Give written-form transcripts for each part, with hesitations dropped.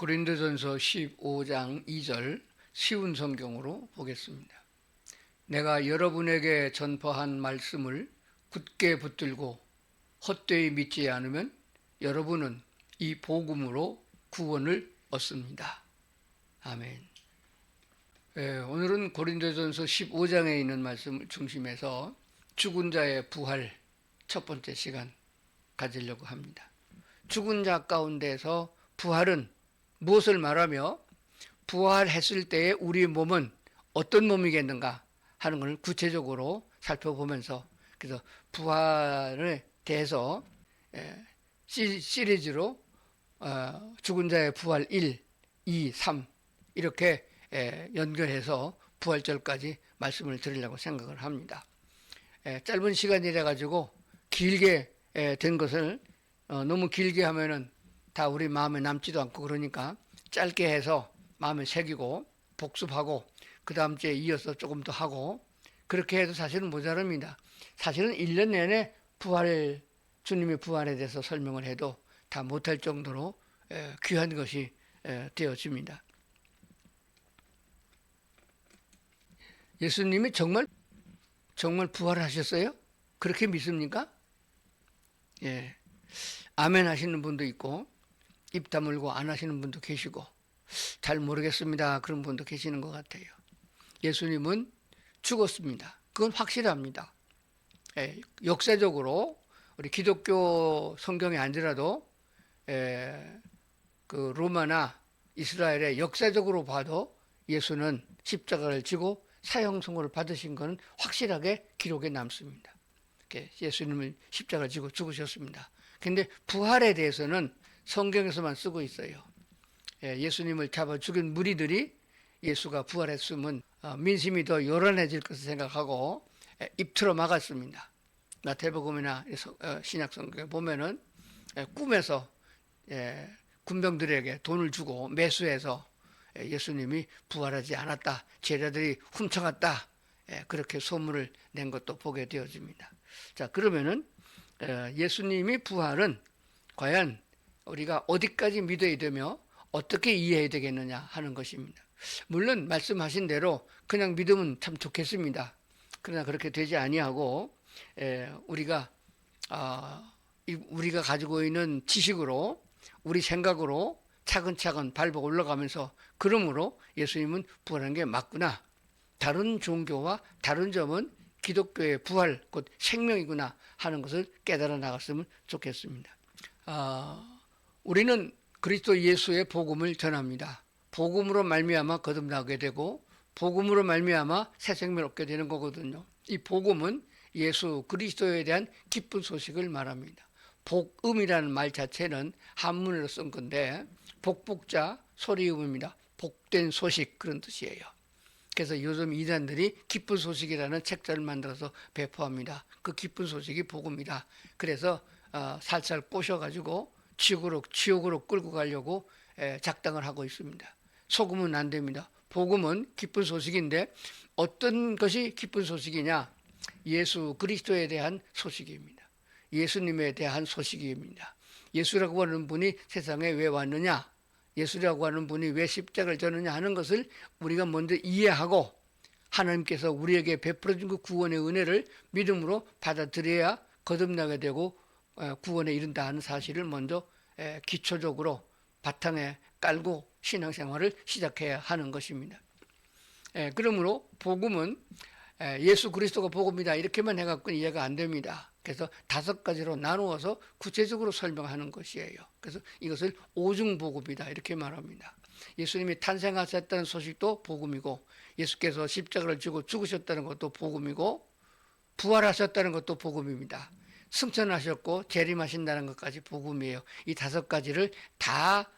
고린도전서 15장 2절 쉬운 성경으로 보겠습니다. 내가 여러분에게 전파한 말씀을 굳게 붙들고 헛되이 믿지 않으면 여러분은 이 복음으로 구원을 얻습니다. 아멘. 오늘은 고린도전서 15장에 있는 말씀을 중심해서 죽은 자의 부활 첫 번째 시간 가지려고 합니다. 죽은 자 가운데서 부활은 무엇을 말하며 부활했을 때의 우리의 몸은 어떤 몸이겠는가 하는 것을 구체적으로 살펴보면서 그래서 부활에 대해서 시리즈로 죽은 자의 부활 1, 2, 3 이렇게 연결해서 부활절까지 말씀을 드리려고 생각을 합니다. 짧은 시간이라 가지고 길게 된 것을 너무 길게 하면은 다 우리 마음에 남지도 않고 그러니까 짧게 해서 마음에 새기고 복습하고 그 다음 주에 이어서 조금 더 하고 그렇게 해도 사실은 모자랍니다. 사실은 1년 내내 주님의 부활에 대해서 설명을 해도 다 못할 정도로 귀한 것이 되어집니다. 예수님이 정말 부활하셨어요? 그렇게 믿습니까? 예. 아멘 하시는 분도 있고 입 다물고 안 하시는 분도 계시고 잘 모르겠습니다 그런 분도 계시는 것 같아요. 예수님은 죽었습니다. 그건 확실합니다. 역사적으로 우리 기독교 성경이 아니더라도 그 로마나 이스라엘의 역사적으로 봐도 예수는 십자가를 지고 사형 선고를 받으신 것은 확실하게 기록에 남습니다. 예수님은 십자가를 지고 죽으셨습니다. 그런데 부활에 대해서는 성경에서만 쓰고 있어요. 예수님을 잡아 죽인 무리들이 예수가 부활했으면 민심이 더 요란해질 것을 생각하고 입틀어 막았습니다. 마태복음이나 신약 성경에 보면은 꿈에서 군병들에게 돈을 주고 매수해서 예수님이 부활하지 않았다, 제자들이 훔쳐갔다, 그렇게 소문을 낸 것도 보게 되어집니다. 자, 그러면은 예수님이 부활은 과연 우리가 어디까지 믿어야 되며 어떻게 이해해야 되겠느냐 하는 것입니다. 물론 말씀하신 대로 그냥 믿으면 참 좋겠습니다. 그러나 그렇게 되지 아니하고 우리가 가지고 있는 지식으로 우리 생각으로 차근차근 밟아 올라가면서 그러므로 예수님은 부활한 게 맞구나. 다른 종교와 다른 점은 기독교의 부활 곧 생명이구나 하는 것을 깨달아 나갔으면 좋겠습니다. 우리는 그리스도 예수의 복음을 전합니다. 복음으로 말미암아 거듭나게 되고 복음으로 말미암아 새 생명을 얻게 되는 거거든요. 이 복음은 예수 그리스도에 대한 기쁜 소식을 말합니다. 복음이라는 말 자체는 한문으로 쓴 건데 복복자 소리음입니다. 복된 소식 그런 뜻이에요. 그래서 요즘 이단들이 기쁜 소식이라는 책자를 만들어서 배포합니다. 그 기쁜 소식이 복음이다. 그래서 살살 꼬셔가지고 지옥으로 끌고 가려고 작당을 하고 있습니다. 속으면 안 됩니다. 복음은 기쁜 소식인데 어떤 것이 기쁜 소식이냐? 예수 그리스도에 대한 소식입니다. 예수님에 대한 소식입니다. 예수라고 하는 분이 세상에 왜 왔느냐? 예수라고 하는 분이 왜 십자가를 졌느냐 하는 것을 우리가 먼저 이해하고 하나님께서 우리에게 베풀어 준 그 구원의 은혜를 믿음으로 받아들여야 거듭나게 되고 구원에 이른다 하는 사실을 먼저 기초적으로 바탕에 깔고 신앙생활을 시작해야 하는 것입니다. 그러므로 복음은 예수 그리스도가 복음이다 이렇게만 해갖고 이해가 안 됩니다. 그래서 5가지로 나누어서 구체적으로 설명하는 것이에요. 그래서 이것을 오중복음이다 이렇게 말합니다. 예수님이 탄생하셨다는 소식도 복음이고 예수께서 십자가를 지고 죽으셨다는 것도 복음이고 부활하셨다는 것도 복음입니다. 승천하셨고 재림하신다는 것까지 복음이에요. 이 5가지를 다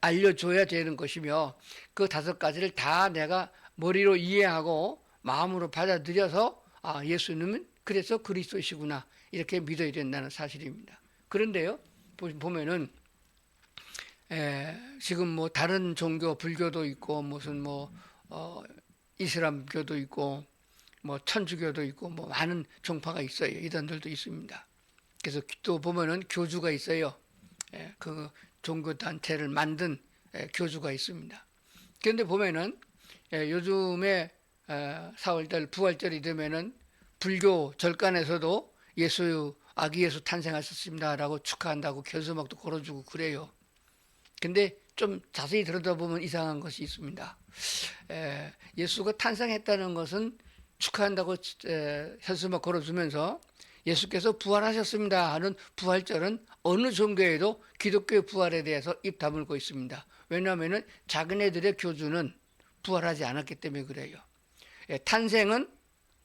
알려줘야 되는 것이며 그 5가지를 다 내가 머리로 이해하고 마음으로 받아들여서 예수님은 그래서 그리스도이시구나 이렇게 믿어야 된다는 사실입니다. 그런데요 보면은 지금 뭐 다른 종교 불교도 있고 무슨 이슬람교도 있고 천주교도 있고 많은 종파가 있어요. 이단들도 있습니다. 그래서 또 보면은 교주가 있어요. 그 종교 단체를 만든 교주가 있습니다. 그런데 보면은 요즘에 4월달 부활절이 되면은 불교 절간에서도 아기 예수 탄생하셨습니다라고 축하한다고 견수막도 걸어주고 그래요. 근데 좀 자세히 들여다보면 이상한 것이 있습니다. 예수가 탄생했다는 것은 축하한다고 현수막 걸어주면서 예수께서 부활하셨습니다 하는 부활절은 어느 종교에도 기독교의 부활에 대해서 입 다물고 있습니다. 왜냐하면 자기네들의 교주는 부활하지 않았기 때문에 그래요. 탄생은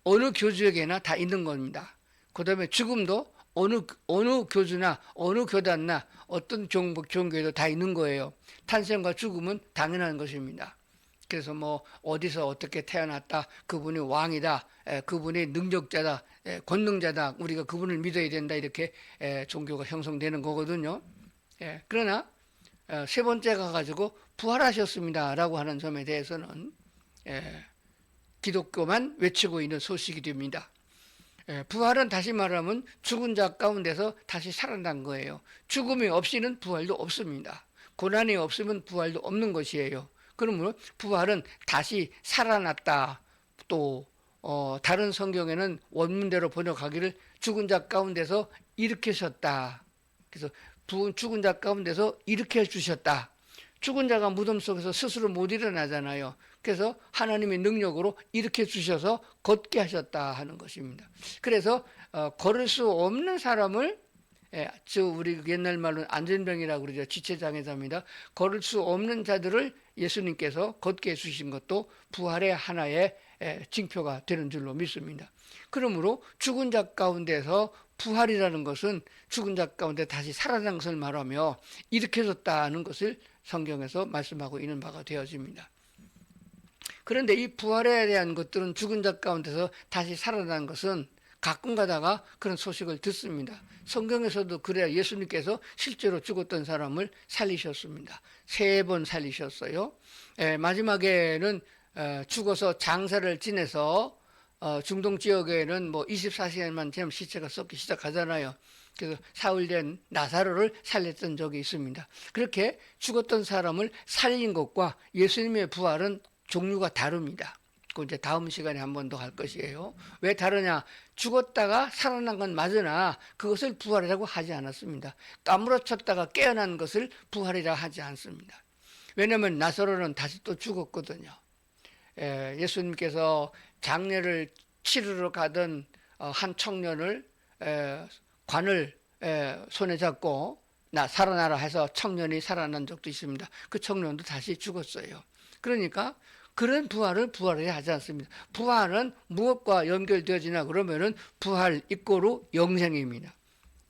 어느 교주에게나 다 있는 겁니다. 그 다음에 죽음도 어느 교주나 어느 교단나 어떤 종교에도 다 있는 거예요. 탄생과 죽음은 당연한 것입니다. 그래서 뭐 어디서 어떻게 태어났다, 그분이 왕이다, 그분이 능력자다, 권능자다, 우리가 그분을 믿어야 된다, 이렇게 종교가 형성되는 거거든요. 그러나 세 번째가 가지고 부활하셨습니다라고 하는 점에 대해서는 기독교만 외치고 있는 소식이 됩니다. 부활은 다시 말하면 죽은 자 가운데서 다시 살아난 거예요. 죽음이 없이는 부활도 없습니다. 고난이 없으면 부활도 없는 것이에요. 그러므로 부활은 다시 살아났다. 또 다른 성경에는 원문대로 번역하기를 죽은 자 가운데서 일으키셨다. 그래서 죽은 자 가운데서 일으켜 주셨다. 죽은 자가 무덤 속에서 스스로 못 일어나잖아요. 그래서 하나님의 능력으로 일으켜 주셔서 걷게 하셨다 하는 것입니다. 그래서 걸을 수 없는 사람을 우리 옛날 말로는 안전병이라고 그러죠. 지체장애자입니다. 걸을 수 없는 자들을 예수님께서 걷게 해주신 것도 부활의 하나의 징표가 되는 줄로 믿습니다. 그러므로 죽은 자 가운데서 부활이라는 것은 죽은 자 가운데 다시 살아난 것을 말하며 일으켜졌다는 것을 성경에서 말씀하고 있는 바가 되어집니다. 그런데 이 부활에 대한 것들은 죽은 자 가운데서 다시 살아난 것은 가끔 가다가 그런 소식을 듣습니다. 성경에서도 그래야 예수님께서 실제로 죽었던 사람을 살리셨습니다. 3번 살리셨어요. 마지막에는 죽어서 장사를 지내서 중동 지역에는 뭐 24시간만 되면 시체가 썩기 시작하잖아요. 그래서 사흘 된 나사로를 살렸던 적이 있습니다. 그렇게 죽었던 사람을 살린 것과 예수님의 부활은 종류가 다릅니다. 그 이제 다음 시간에 한 번 더 할 것이에요. 왜 다르냐? 죽었다가 살아난 건 맞으나 그것을 부활이라고 하지 않았습니다. 까무러쳤다가 깨어난 것을 부활이라 하지 않습니다. 왜냐하면 나사로는 다시 또 죽었거든요. 예수님께서 장례를 치르러 가던 한 청년을 관을 손에 잡고 살아나라 해서 청년이 살아난 적도 있습니다. 그 청년도 다시 죽었어요. 그러니까 그런 부활을 부활이라 하지 않습니다. 부활은 무엇과 연결되어지나 그러면은 부활 이꼬로 영생입니다.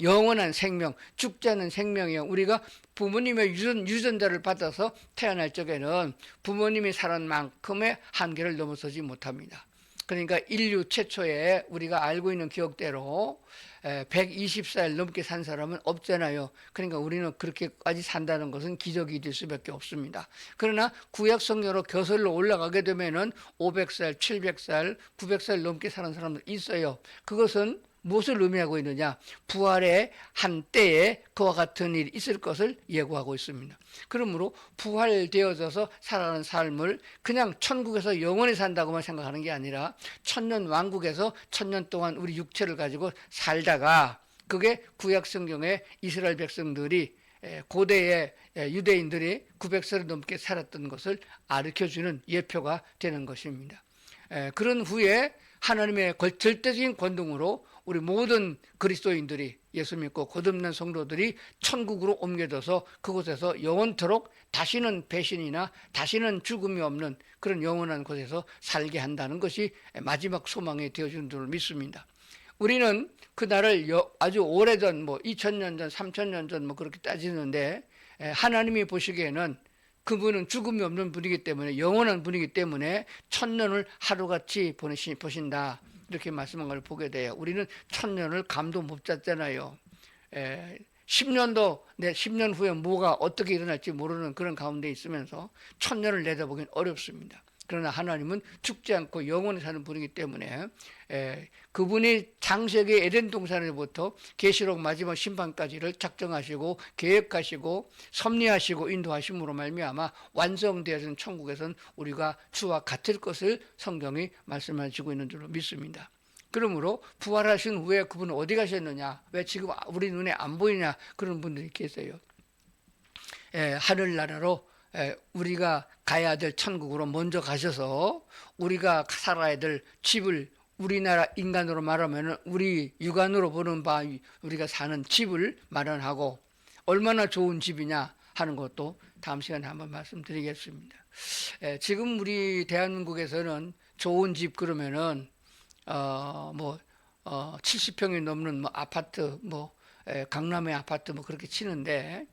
영원한 생명, 죽지 않은 생명이요. 우리가 부모님의 유전자를 받아서 태어날 적에는 부모님이 살은 만큼의 한계를 넘어서지 못합니다. 그러니까 인류 최초에 우리가 알고 있는 기억대로 120살 넘게 산 사람은 없잖아요. 그러니까 우리는 그렇게까지 산다는 것은 기적이 될 수밖에 없습니다. 그러나 구약 성경으로 거슬러 올라가게 되면은 500살, 700살, 900살 넘게 사는 사람들 있어요. 그것은 무엇을 의미하고 있느냐? 부활의 한 때에 그와 같은 일이 있을 것을 예고하고 있습니다. 그러므로 부활되어져서 살아가는 삶을 그냥 천국에서 영원히 산다고만 생각하는 게 아니라 천년 왕국에서 천년 동안 우리 육체를 가지고 살다가 그게 구약 성경의 이스라엘 백성들이 고대의 유대인들이 900세를 넘게 살았던 것을 가르쳐주는 예표가 되는 것입니다. 그런 후에 하나님의 절대적인 권능으로 우리 모든 그리스도인들이 예수 믿고 거듭난 성도들이 천국으로 옮겨져서 그곳에서 영원토록 다시는 배신이나 다시는 죽음이 없는 그런 영원한 곳에서 살게 한다는 것이 마지막 소망이 되어주는 줄 믿습니다. 우리는 그날을 아주 오래전 뭐 2000년 전, 3000년 전 뭐 그렇게 따지는데 하나님이 보시기에는 그분은 죽음이 없는 분이기 때문에 영원한 분이기 때문에 천년을 하루같이 보신다. 이렇게 말씀한 걸 보게 돼요. 우리는 천년을 감도 못 잡잖아요. 10년 후에 뭐가 어떻게 일어날지 모르는 그런 가운데 있으면서 천년을 내다보기는 어렵습니다. 그러나 하나님은 죽지 않고 영원히 사는 분이기 때문에 그분이 창세기 에덴 동산에부터 계시록 마지막 심판까지를 작정하시고 계획하시고 섭리하시고 인도하심으로 말미암아 완성되어진 천국에서는 우리가 주와 같을 것을 성경이 말씀하시고 있는 줄로 믿습니다. 그러므로 부활하신 후에 그분은 어디 가셨느냐, 왜 지금 우리 눈에 안 보이냐, 그런 분들이 계세요. 하늘나라로 우리가 가야 될 천국으로 먼저 가셔서 우리가 살아야 될 집을, 우리나라 인간으로 말하면 우리 육안으로 보는 바 우리가 사는 집을 마련하고, 얼마나 좋은 집이냐 하는 것도 다음 시간에 한번 말씀드리겠습니다. 지금 우리 대한민국에서는 좋은 집 그러면은 70평이 넘는 아파트, 강남의 아파트 그렇게 치는데,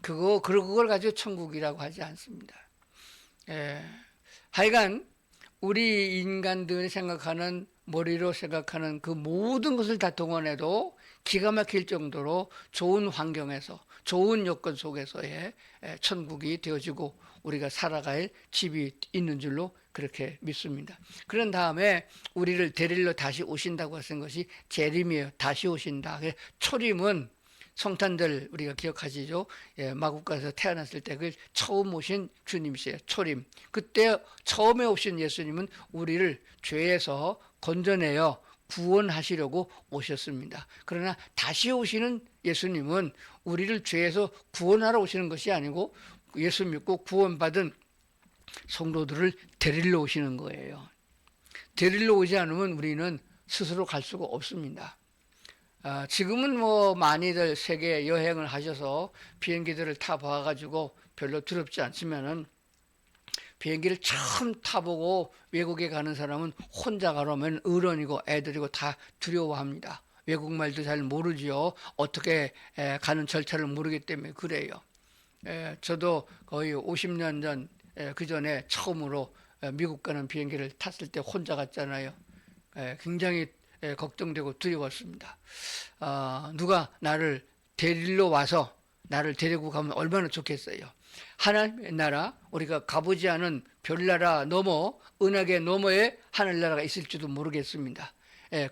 그걸 가지고 천국이라고 하지 않습니다. 하여간 우리 인간들이 생각하는, 머리로 생각하는 그 모든 것을 다 동원해도 기가 막힐 정도로 좋은 환경에서, 좋은 여건 속에서의 천국이 되어지고 우리가 살아갈 집이 있는 줄로 그렇게 믿습니다. 그런 다음에 우리를 데리러 다시 오신다고 하신 것이 재림이에요. 다시 오신다. 초림은 성탄절 우리가 기억하시죠? 마국간에서 태어났을 때 그 처음 오신 주님이세요. 초림. 그때 처음에 오신 예수님은 우리를 죄에서 건져내어 구원하시려고 오셨습니다. 그러나 다시 오시는 예수님은 우리를 죄에서 구원하러 오시는 것이 아니고 예수 믿고 구원받은 성도들을 데리러 오시는 거예요. 데리러 오지 않으면 우리는 스스로 갈 수가 없습니다. 지금은 많이들 세계 여행을 하셔서 비행기들을 타봐가지고 별로 두렵지 않지만은, 비행기를 처음 타보고 외국에 가는 사람은 혼자 가려면 어른이고 애들이고 다 두려워합니다. 외국말도 잘 모르지요. 어떻게 가는 절차를 모르기 때문에 그래요. 저도 거의 50년 전, 그 전에 처음으로 미국 가는 비행기를 탔을 때 혼자 갔잖아요. 굉장히 걱정되고 두려웠습니다. 누가 나를 데리러 와서 나를 데리고 가면 얼마나 좋겠어요. 하나님의 나라, 우리가 가보지 않은 별나라 너머, 은하계 너머에 하늘나라가 있을지도 모르겠습니다.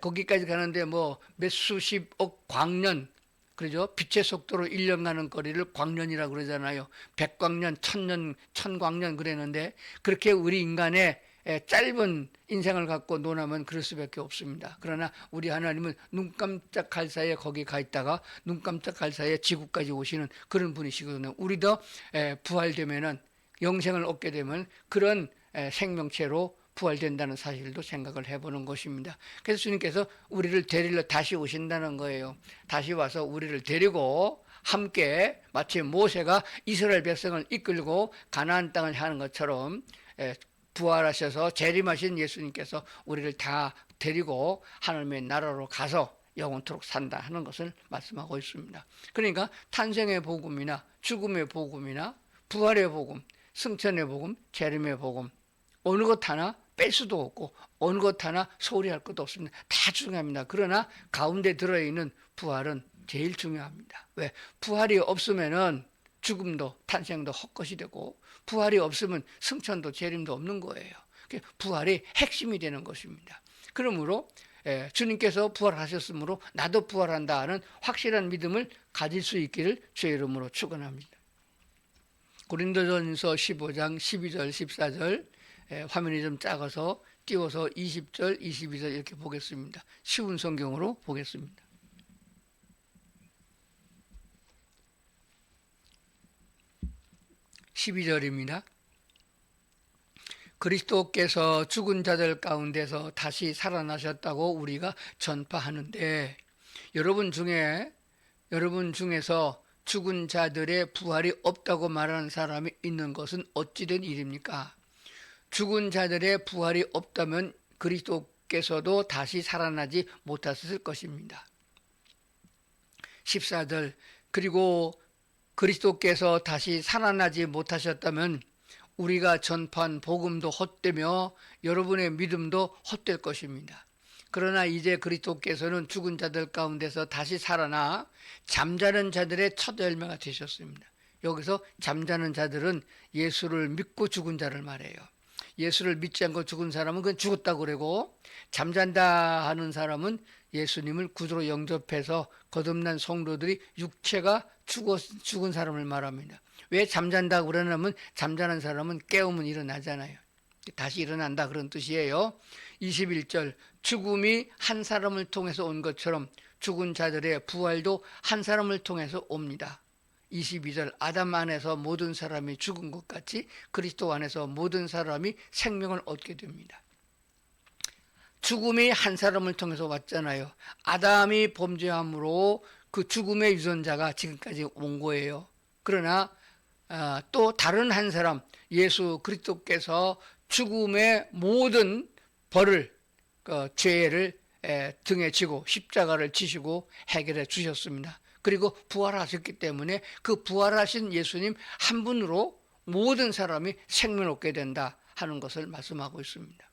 거기까지 가는데 몇 수십억 광년, 그러죠? 빛의 속도로 1년 가는 거리를 광년이라고 그러잖아요. 100광년, 1000년, 1000광년 그랬는데, 그렇게 우리 인간의 짧은 인생을 갖고 논하면 그럴 수밖에 없습니다. 그러나 우리 하나님은 눈 깜짝할 사이에 거기 가 있다가 눈 깜짝할 사이에 지구까지 오시는 그런 분이시거든요. 우리도 부활되면은, 영생을 얻게 되면 그런 생명체로 부활된다는 사실도 생각을 해보는 것입니다. 그래서 주님께서 우리를 데리러 다시 오신다는 거예요. 다시 와서 우리를 데리고 함께, 마치 모세가 이스라엘 백성을 이끌고 가나안 땅을 향하는 것처럼 부활하셔서 재림하신 예수님께서 우리를 다 데리고 하나님의 나라로 가서 영원토록 산다 하는 것을 말씀하고 있습니다. 그러니까 탄생의 복음이나 죽음의 복음이나 부활의 복음, 승천의 복음, 재림의 복음, 어느 것 하나 뺄 수도 없고 어느 것 하나 소홀히 할 것도 없습니다. 다 중요합니다. 그러나 가운데 들어있는 부활은 제일 중요합니다. 왜? 부활이 없으면은 죽음도 탄생도 헛것이 되고, 부활이 없으면 승천도 재림도 없는 거예요. 부활이 핵심이 되는 것입니다. 그러므로 주님께서 부활하셨으므로 나도 부활한다 하는 확실한 믿음을 가질 수 있기를 주의 이름으로 축원합니다. 고린도전서 15장 12절 14절, 화면이 좀 작아서 띄워서 20절 22절 이렇게 보겠습니다. 쉬운 성경으로 보겠습니다. 12절입니다. 그리스도께서 죽은 자들 가운데서 다시 살아나셨다고 우리가 전파하는데, 여러분 중에서 죽은 자들의 부활이 없다고 말하는 사람이 있는 것은 어찌된 일입니까? 죽은 자들의 부활이 없다면 그리스도께서도 다시 살아나지 못하셨을 것입니다. 14절, 그리고 그리스도께서 다시 살아나지 못하셨다면 우리가 전파한 복음도 헛되며 여러분의 믿음도 헛될 것입니다. 그러나 이제 그리스도께서는 죽은 자들 가운데서 다시 살아나 잠자는 자들의 첫 열매가 되셨습니다. 여기서 잠자는 자들은 예수를 믿고 죽은 자를 말해요. 예수를 믿지 않고 죽은 사람은 그건 죽었다고 그러고, 잠잔다 하는 사람은 예수님을 구주로 영접해서 거듭난 성도들이 육체가 죽은 사람을 말합니다. 왜 잠잔다고 그러냐면 잠자는 사람은 깨우면 일어나잖아요. 다시 일어난다 그런 뜻이에요. 21절, 죽음이 한 사람을 통해서 온 것처럼 죽은 자들의 부활도 한 사람을 통해서 옵니다. 22절, 아담 안에서 모든 사람이 죽은 것 같이 그리스도 안에서 모든 사람이 생명을 얻게 됩니다. 죽음이 한 사람을 통해서 왔잖아요. 아담이 범죄함으로 그 죽음의 유전자가 지금까지 온 거예요. 그러나 또 다른 한 사람, 예수 그리스도께서 죽음의 모든 벌을, 죄를 등에 지고 십자가를 지시고 해결해 주셨습니다. 그리고 부활하셨기 때문에 그 부활하신 예수님 한 분으로 모든 사람이 생명을 얻게 된다 하는 것을 말씀하고 있습니다.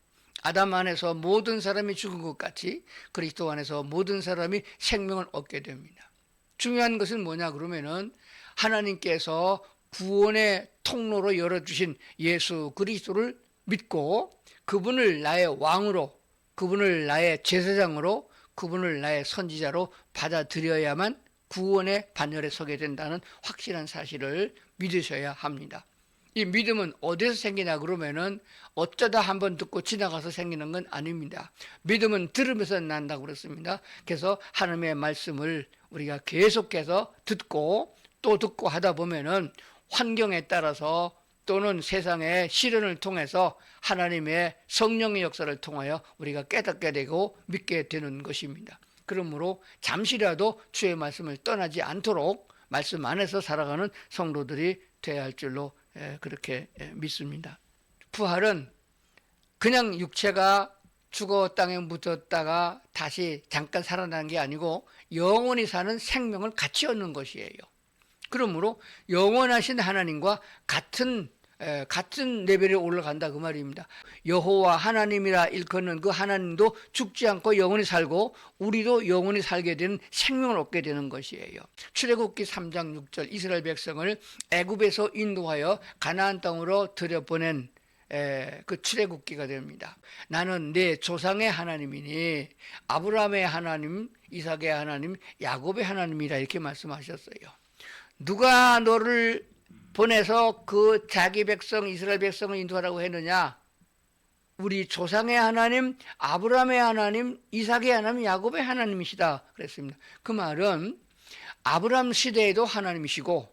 아담 안에서 모든 사람이 죽은 것 같이 그리스도 안에서 모든 사람이 생명을 얻게 됩니다. 중요한 것은 뭐냐 그러면은 하나님께서 구원의 통로로 열어주신 예수 그리스도를 믿고 그분을 나의 왕으로, 그분을 나의 제사장으로, 그분을 나의 선지자로 받아들여야만 구원의 반열에 서게 된다는 확실한 사실을 믿으셔야 합니다. 이 믿음은 어디서 생기냐 그러면은 어쩌다 한번 듣고 지나가서 생기는 건 아닙니다. 믿음은 들으면서 난다고 그랬습니다. 그래서 하나님의 말씀을 우리가 계속해서 듣고 또 듣고 하다 보면은 환경에 따라서 또는 세상의 시련을 통해서 하나님의 성령의 역사를 통하여 우리가 깨닫게 되고 믿게 되는 것입니다. 그러므로 잠시라도 주의 말씀을 떠나지 않도록 말씀 안에서 살아가는 성도들이 되어야 할 줄로 그렇게 믿습니다. 부활은 그냥 육체가 죽어 땅에 묻었다가 다시 잠깐 살아나는 게 아니고 영원히 사는 생명을 같이 얻는 것이에요. 그러므로 영원하신 하나님과 같은 레벨에 올라간다 그 말입니다. 여호와 하나님이라 일컫는 그 하나님도 죽지 않고 영원히 살고 우리도 영원히 살게 되는 생명을 얻게 되는 것이에요. 출애굽기 3장 6절, 이스라엘 백성을 애굽에서 인도하여 가나안 땅으로 들여보낸 그 출애굽기가 됩니다. 나는 내 조상의 하나님이니 아브라함의 하나님, 이삭의 하나님, 야곱의 하나님이라 이렇게 말씀하셨어요. 누가 너를 보내서 그 자기 백성 이스라엘 백성을 인도하라고 했느냐? 우리 조상의 하나님, 아브라함의 하나님, 이삭의 하나님, 야곱의 하나님이시다 그랬습니다. 그 말은 아브라함 시대에도 하나님이시고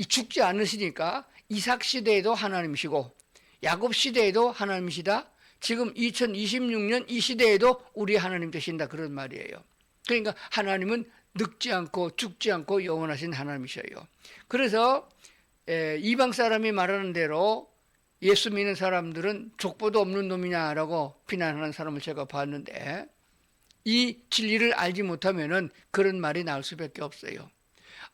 죽지 않으시니까 이삭 시대에도 하나님이시고 야곱 시대에도 하나님이시다. 지금 2026년 이 시대에도 우리 하나님 되신다 그런 말이에요. 그러니까 하나님은 늙지 않고 죽지 않고 영원하신 하나님이셔요. 그래서 이방 사람이 말하는 대로 예수 믿는 사람들은 족보도 없는 놈이냐라고 비난하는 사람을 제가 봤는데 이 진리를 알지 못하면은 그런 말이 나올 수밖에 없어요.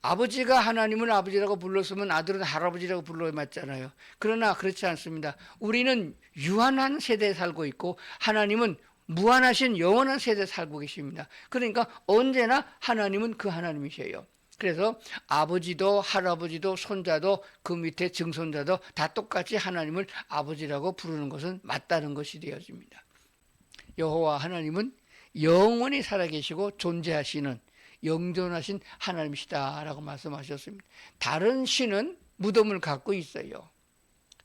아버지가 하나님을 아버지라고 불렀으면 아들은 할아버지라고 불러야 맞잖아요. 그러나 그렇지 않습니다. 우리는 유한한 세대에 살고 있고 하나님은 무한하신 영원한 세대에 살고 계십니다. 그러니까 언제나 하나님은 그 하나님이세요. 그래서 아버지도 할아버지도 손자도 그 밑에 증손자도 다 똑같이 하나님을 아버지라고 부르는 것은 맞다는 것이 되어집니다. 여호와 하나님은 영원히 살아계시고 존재하시는 영존하신 하나님이시다라고 말씀하셨습니다. 다른 신은 무덤을 갖고 있어요.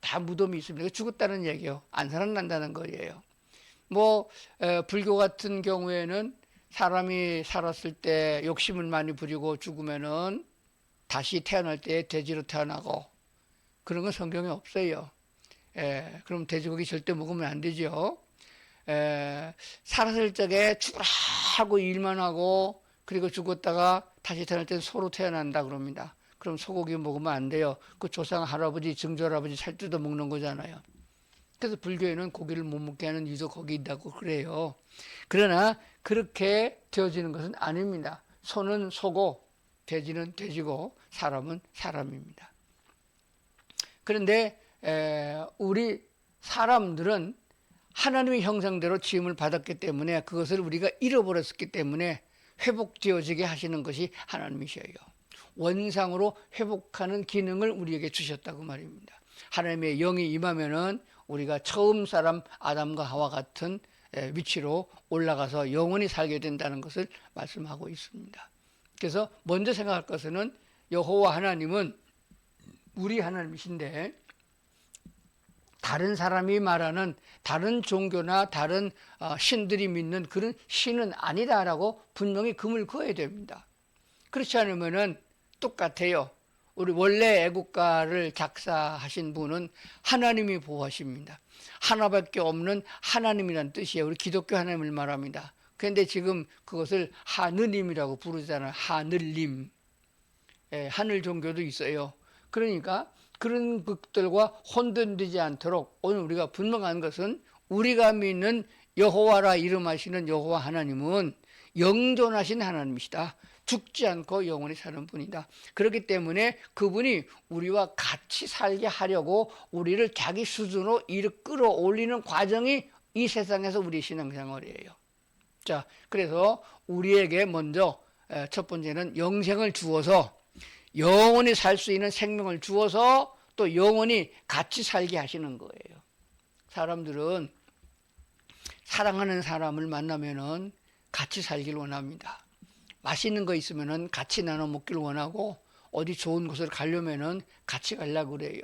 다 무덤이 있습니다. 죽었다는 얘기예요. 안 살아난다는 거예요. 불교 같은 경우에는 사람이 살았을 때 욕심을 많이 부리고 죽으면은 다시 태어날 때 돼지로 태어나고 그런 건 성경에 없어요. 그럼 돼지고기 절대 먹으면 안 되죠. 살았을 적에 죽으라 하고 일만 하고 그리고 죽었다가 다시 태어날 때는 소로 태어난다 그럽니다. 그럼 소고기 먹으면 안 돼요. 그 조상 할아버지, 증조할아버지 살 뜯어 먹는 거잖아요. 그래서 불교에는 고기를 못 먹게 하는 이유도 거기 있다고 그래요. 그러나 그렇게 되어지는 것은 아닙니다. 소는 소고 돼지는 돼지고 사람은 사람입니다. 그런데 우리 사람들은 하나님의 형상대로 지음을 받았기 때문에 그것을 우리가 잃어버렸기 때문에 회복되어지게 하시는 것이 하나님이셔요. 원상으로 회복하는 기능을 우리에게 주셨다고 말입니다. 하나님의 영이 임하면은 우리가 처음 사람 아담과 하와 같은 위치로 올라가서 영원히 살게 된다는 것을 말씀하고 있습니다. 그래서 먼저 생각할 것은 여호와 하나님은 우리 하나님이신데 다른 사람이 말하는 다른 종교나 다른 신들이 믿는 그런 신은 아니다라고 분명히 금을 그어야 됩니다. 그렇지 않으면은 똑같아요. 우리 원래 애국가를 작사하신 분은 하나님이 보호하십니다. 하나밖에 없는 하나님이란 뜻이에요. 우리 기독교 하나님을 말합니다. 그런데 지금 그것을 하느님이라고 부르잖아요. 하늘님. 하늘 종교도 있어요. 그러니까 그런 것들과 혼돈되지 않도록 오늘 우리가 분명한 것은 우리가 믿는 여호와라 이름하시는 여호와 하나님은 영존하신 하나님이시다. 죽지 않고 영원히 사는 분이다. 그렇기 때문에 그분이 우리와 같이 살게 하려고 우리를 자기 수준으로 끌어올리는 과정이 이 세상에서 우리 신앙생활이에요. 자, 그래서 우리에게 먼저 첫 번째는 영생을 주어서 영원히 살 수 있는 생명을 주어서 또 영원히 같이 살게 하시는 거예요. 사람들은 사랑하는 사람을 만나면은 같이 살길 원합니다. 맛있는 거 있으면은 같이 나눠 먹길 원하고 어디 좋은 곳을 가려면은 같이 가려고 그래요.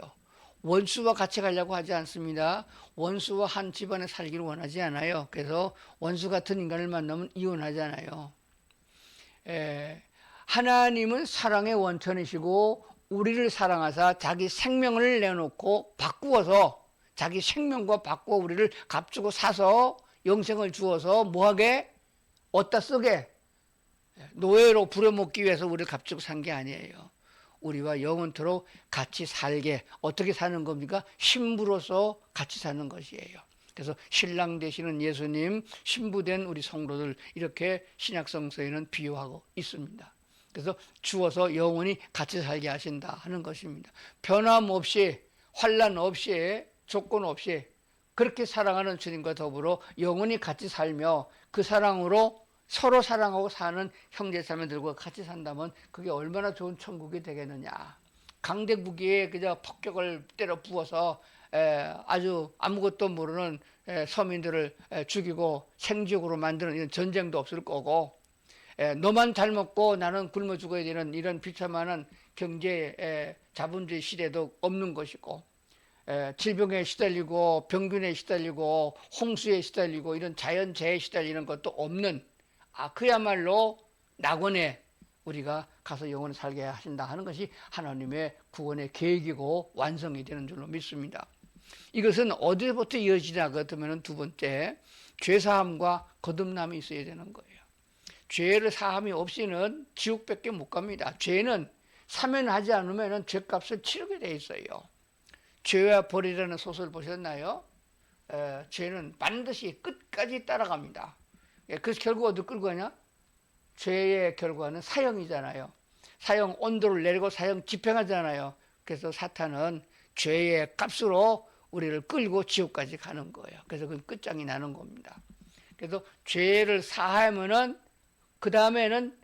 원수와 같이 가려고 하지 않습니다. 원수와 한 집안에 살기를 원하지 않아요. 그래서 원수 같은 인간을 만나면 이혼하잖아요. 하나님은 사랑의 원천이시고 우리를 사랑하사 자기 생명을 내놓고 바꾸어서 자기 생명과 바꾸어 우리를 값주고 사서 영생을 주어서 뭐하게? 어디다 쓰게? 노예로 부려먹기 위해서 우리를 값주고 산 게 아니에요. 우리와 영원토록 같이 살게. 어떻게 사는 겁니까? 신부로서 같이 사는 것이에요. 그래서 신랑 되시는 예수님, 신부된 우리 성도들 이렇게 신약성서에는 비유하고 있습니다. 그래서 주어서 영원히 같이 살게 하신다 하는 것입니다. 변함없이 환난 없이 조건 없이 그렇게 사랑하는 주님과 더불어 영원히 같이 살며 그 사랑으로 서로 사랑하고 사는 형제자매들과 같이 산다면 그게 얼마나 좋은 천국이 되겠느냐. 강대국에 그저 폭격을 때려 부어서 아주 아무것도 모르는 서민들을 죽이고 생지옥으로 만드는 이런 전쟁도 없을 거고, 너만 잘 먹고 나는 굶어 죽어야 되는 이런 비참한 경제 자본주의 시대도 없는 것이고, 질병에 시달리고 병균에 시달리고 홍수에 시달리고 이런 자연재해에 시달리는 것도 없는, 그야말로 낙원에 우리가 가서 영원히 살게 하신다 하는 것이 하나님의 구원의 계획이고 완성이 되는 줄로 믿습니다. 이것은 어디부터 이어지냐 그렇다면 두 번째, 죄사함과 거듭남이 있어야 되는 거예요. 죄를 사함이 없이는 지옥밖에 못 갑니다. 죄는 사면하지 않으면 죄값을 치르게 돼 있어요. 죄와 벌이라는 소설 보셨나요? 죄는 반드시 끝까지 따라갑니다. 그래서 결국 어디 끌고 가냐? 죄의 결과는 사형이잖아요. 사형 온도를 내리고 사형 집행하잖아요. 그래서 사탄은 죄의 값으로 우리를 끌고 지옥까지 가는 거예요. 그래서 그건 끝장이 나는 겁니다. 그래서 죄를 사하면은 그 다음에는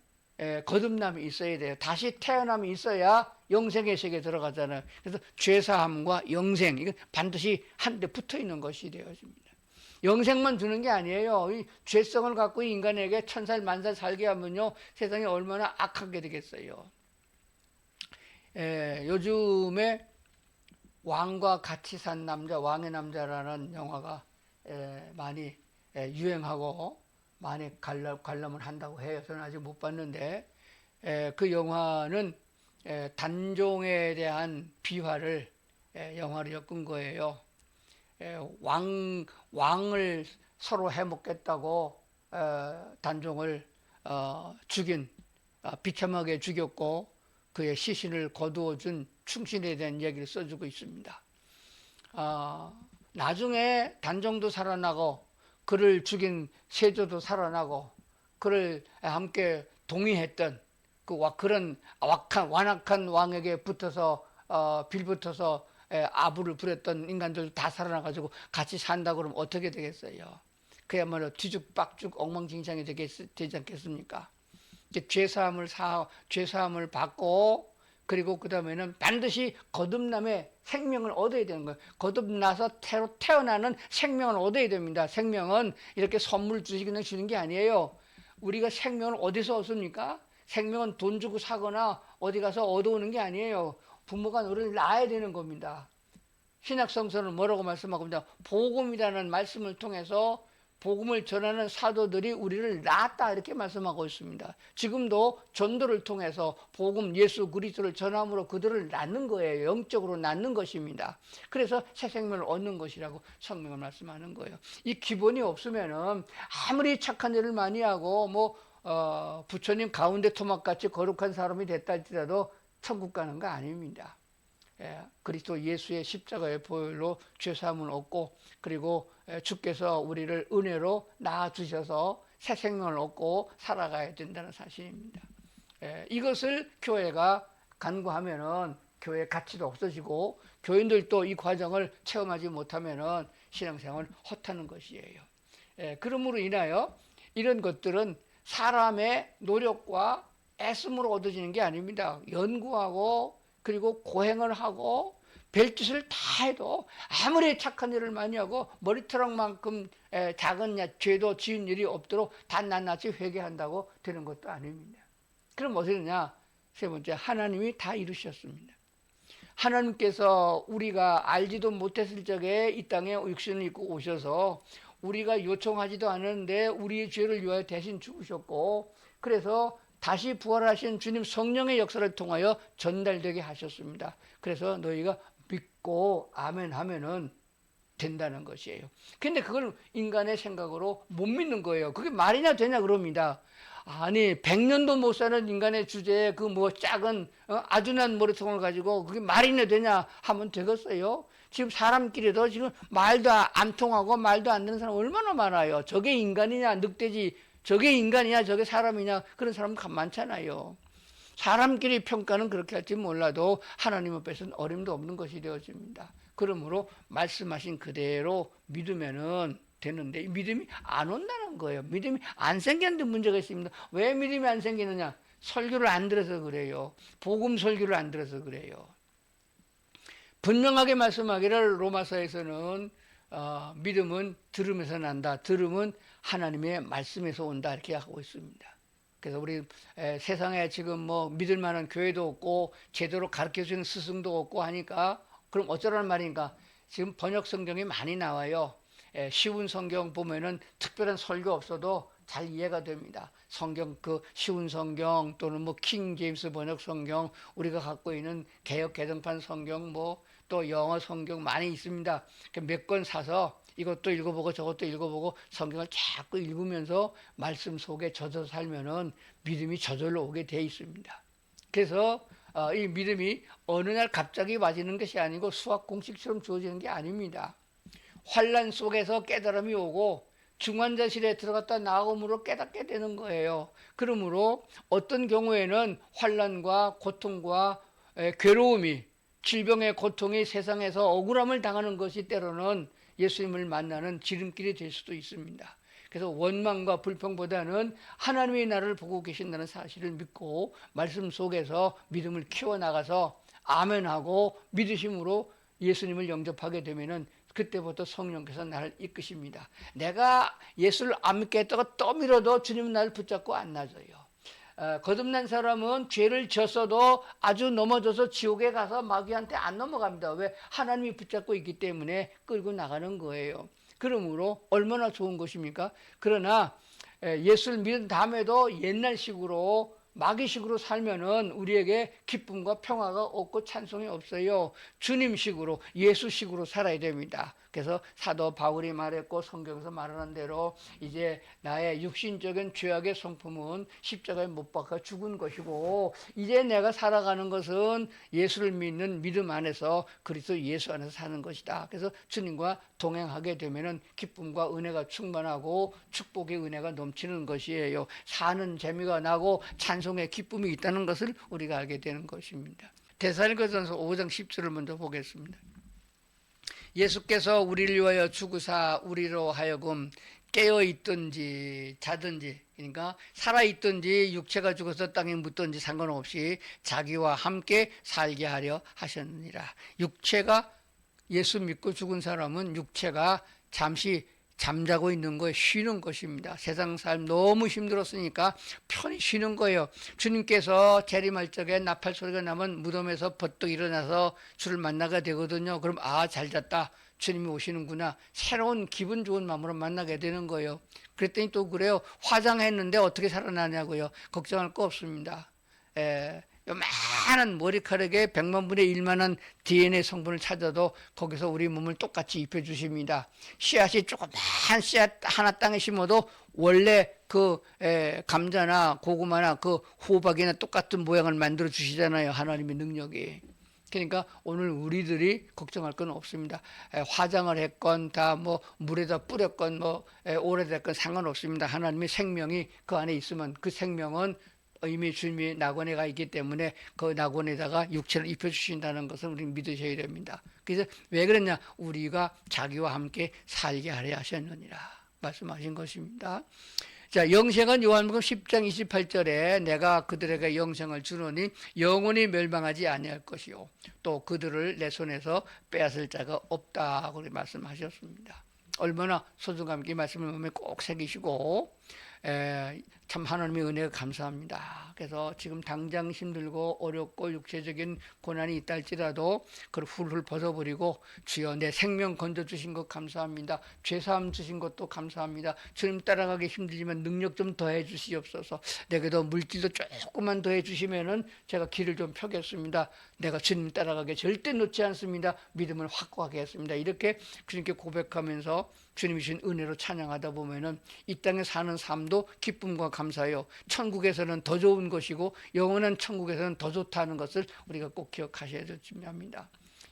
거듭남이 있어야 돼요. 다시 태어남이 있어야 영생의 세계에 들어가잖아요. 그래서 죄사함과 영생, 이건 반드시 한데 붙어 있는 것이 되어집니다. 영생만 주는 게 아니에요. 이 죄성을 갖고 인간에게 천살 만살 살게 하면요, 세상이 얼마나 악하게 되겠어요. 요즘에 왕과 같이 산 남자, 왕의 남자라는 영화가 많이 유행하고 많이 관람을 한다고 해요. 저는 아직 못 봤는데, 그 영화는 단종에 대한 비화를 영화로 엮은 거예요. 왕을 서로 해먹겠다고 단종을 죽인, 비참하게 죽였고 그의 시신을 거두어준 충신에 대한 이야기를 써주고 있습니다. 나중에 단종도 살아나고 그를 죽인 세조도 살아나고 그를 함께 동의했던 그런 완악한 왕에게 붙어서 빌붙어서 아부를 부렸던 인간들 다 살아나가지고 같이 산다 그러면 어떻게 되겠어요? 그야말로 뒤죽박죽 엉망진창이 되지 않겠습니까? 죄사함을 받고 그 그리고 그 다음에는 반드시 거듭남의 생명을 얻어야 되는 거예요. 거듭나서 태어나는 생명을 얻어야 됩니다. 생명은 이렇게 선물 주시기는 주는 게 아니에요. 우리가 생명을 어디서 얻습니까? 생명은 돈 주고 사거나 어디 가서 얻어오는 게 아니에요. 부모가 너를 낳아야 되는 겁니다. 신약성서는 뭐라고 말씀하고 있습니다. 복음이라는 말씀을 통해서 복음을 전하는 사도들이 우리를 낳았다 이렇게 말씀하고 있습니다. 지금도 전도를 통해서 복음 예수 그리스도를 전함으로 그들을 낳는 거예요. 영적으로 낳는 것입니다. 그래서 새 생명을 얻는 것이라고 성경을 말씀하는 거예요. 이 기본이 없으면은 아무리 착한 일을 많이 하고 부처님 가운데 토막같이 거룩한 사람이 됐다 할지라도 천국 가는 거 아닙니다. 그리스도 예수의 십자가의 보혈로 죄사함을 얻고 그리고 주께서 우리를 은혜로 낳아주셔서 새 생명을 얻고 살아가야 된다는 사실입니다. 이것을 교회가 간구하면은 교회 가치도 없어지고 교인들도 이 과정을 체험하지 못하면은 신앙생활을 헛하는 것이에요. 그러므로 인하여 이런 것들은 사람의 노력과 애씀으로 얻어지는 게 아닙니다. 연구하고 그리고 고행을 하고 별짓을 다 해도 아무리 착한 일을 많이 하고 머리털만큼 작은 죄도 지은 일이 없도록 다 낱낱이 회개한다고 되는 것도 아닙니다. 그럼 어떻게 되냐? 세 번째, 하나님이 다 이루셨습니다. 하나님께서 우리가 알지도 못했을 적에 이 땅에 육신을 입고 오셔서 우리가 요청하지도 않았는데 우리의 죄를 위하여 대신 죽으셨고 그래서 다시 부활하신 주님 성령의 역사를 통하여 전달되게 하셨습니다. 그래서 너희가 믿고 아멘 하면은 된다는 것이에요. 근데 그걸 인간의 생각으로 못 믿는 거예요. 그게 말이나 되냐 그럽니다. 아니 100년도 못 사는 인간의 주제에 그 작은 아둔한 머리통을 가지고 그게 말이나 되냐 하면 되겠어요. 지금 사람끼리도 지금 말도 안 통하고 말도 안 되는 사람 얼마나 많아요. 저게 인간이냐 늑대지 저게 인간이냐 저게 사람이냐 그런 사람 많잖아요. 사람끼리 평가는 그렇게 할지 몰라도 하나님 앞에서는 어림도 없는 것이 되어집니다. 그러므로 말씀하신 그대로 믿으면은 되는데 믿음이 안 온다는 거예요. 믿음이 안 생기는데 문제가 있습니다. 왜 믿음이 안 생기느냐? 설교를 안 들어서 그래요. 복음 설교를 안 들어서 그래요. 분명하게 말씀하기를 로마서에서는 믿음은 들음에서 난다. 들음은 하나님의 말씀에서 온다 이렇게 하고 있습니다. 그래서 우리 세상에 지금 믿을 만한 교회도 없고 제대로 가르쳐주는 스승도 없고 하니까 그럼 어쩌라는 말인가? 지금 번역 성경이 많이 나와요. 쉬운 성경 보면은 특별한 설교 없어도 잘 이해가 됩니다. 성경 그 쉬운 성경 또는 킹 제임스 번역 성경 우리가 갖고 있는 개역 개정판 성경 또 영어 성경 많이 있습니다. 몇 권 사서 이것도 읽어보고 저것도 읽어보고 성경을 자꾸 읽으면서 말씀 속에 젖어 살면은 믿음이 저절로 오게 돼 있습니다. 그래서 이 믿음이 어느 날 갑자기 와지는 것이 아니고 수학 공식처럼 주어지는 게 아닙니다. 환난 속에서 깨달음이 오고 중환자실에 들어갔다 나옴으로 깨닫게 되는 거예요. 그러므로 어떤 경우에는 환난과 고통과 괴로움이 질병의 고통이 세상에서 억울함을 당하는 것이 때로는 예수님을 만나는 지름길이 될 수도 있습니다. 그래서 원망과 불평보다는 하나님의 나를 보고 계신다는 사실을 믿고 말씀 속에서 믿음을 키워나가서 아멘하고 믿으심으로 예수님을 영접하게 되면은 그때부터 성령께서 나를 이끄십니다. 내가 예수를 안 믿겠다고 떠밀어도 주님은 나를 붙잡고 안 놔줘요. 거듭난 사람은 죄를 졌어도 아주 넘어져서 지옥에 가서 마귀한테 안 넘어갑니다. 왜? 하나님이 붙잡고 있기 때문에 끌고 나가는 거예요. 그러므로 얼마나 좋은 것입니까? 그러나 예수를 믿은 다음에도 옛날식으로 마귀식으로 살면은 우리에게 기쁨과 평화가 없고 찬송이 없어요. 주님식으로 예수식으로 살아야 됩니다. 그래서 사도 바울이 말했고 성경에서 말하는 대로 이제 나의 육신적인 죄악의 성품은 십자가에 못 박아 죽은 것이고 이제 내가 살아가는 것은 예수를 믿는 믿음 안에서 그리스도 예수 안에서 사는 것이다. 그래서 주님과 동행하게 되면은 기쁨과 은혜가 충만하고 축복의 은혜가 넘치는 것이에요. 사는 재미가 나고 찬송의 기쁨이 있다는 것을 우리가 알게 되는 것입니다. 데살로니가전서 5장 10절을 먼저 보겠습니다. 예수께서 우리를 위하여 죽으사 우리로 하여금 깨어있든지 자든지 그러니까 살아있든지 육체가 죽어서 땅에 묻든지 상관없이 자기와 함께 살게 하려 하셨느니라. 육체가 예수 믿고 죽은 사람은 육체가 잠시 잠자고 있는 거에 쉬는 것입니다. 세상 삶 너무 힘들었으니까 편히 쉬는 거예요. 주님께서 재림할 적에 나팔 소리가 나면 무덤에서 버떡 일어나서 주를 만나게 되거든요. 그럼 아, 잘 잤다. 주님이 오시는구나. 새로운 기분 좋은 마음으로 만나게 되는 거예요. 그랬더니 또 그래요. 화장했는데 어떻게 살아나냐고요. 걱정할 거 없습니다. 요만한 머리카락에 100만 분의 1만한 DNA 성분을 찾아도 거기서 우리 몸을 똑같이 입혀주십니다. 씨앗이 조그만 씨앗 하나 땅에 심어도 원래 그 감자나 고구마나 그 호박이나 똑같은 모양을 만들어 주시잖아요. 하나님의 능력이. 그러니까 오늘 우리들이 걱정할 건 없습니다. 화장을 했건 다 뭐 물에다 뿌렸건 뭐 오래됐건 상관없습니다. 하나님의 생명이 그 안에 있으면 그 생명은 이미 주님이 낙원에 있기 때문에 그 낙원에다가 육체를 입혀주신다는 것을 우리 믿으셔야 됩니다. 그래서 왜 그랬냐? 우리가 자기와 함께 살게 하려 하셨느니라 말씀하신 것입니다. 자, 영생은 요한복음 10장 28절에 내가 그들에게 영생을 주노니 영원히 멸망하지 아니할 것이요 또 그들을 내 손에서 빼앗을 자가 없다고 말씀하셨습니다. 얼마나 소중함 있게 말씀을 몸에 꼭 새기시고 참 하나님의 은혜가 감사합니다. 그래서 지금 당장 힘들고 어렵고 육체적인 고난이 있다 할지라도 그걸 훌훌 벗어버리고 주여 내 생명 건져주신 것 감사합니다. 죄사함 주신 것도 감사합니다. 주님 따라가기 힘들지만 능력 좀 더해 주시옵소서. 내게도 물질도 조금만 더해 주시면은 제가 길을 좀 펴겠습니다. 내가 주님 따라가게 절대 놓지 않습니다. 믿음을 확고하게 했습니다. 이렇게 주님께 고백하면서 주님이 주신 은혜로 찬양하다 보면은 이 땅에 사는 삶도 기쁨과 감사요. 천국에서는 더 좋은 것이고 영원한 천국에서는 더 좋다는 것을 우리가 꼭 기억하셔야 됩니다.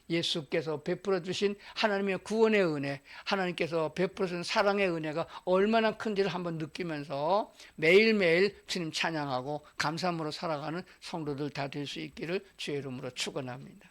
예수께서 베풀어 주신 하나님의 구원의 은혜, 하나님께서 베풀어 주신 사랑의 은혜가 얼마나 큰지를 한번 느끼면서 매일매일 주님 찬양하고 감사함으로 살아가는 성도들 다 될 수 있기를 주의 이름으로 축원합니다.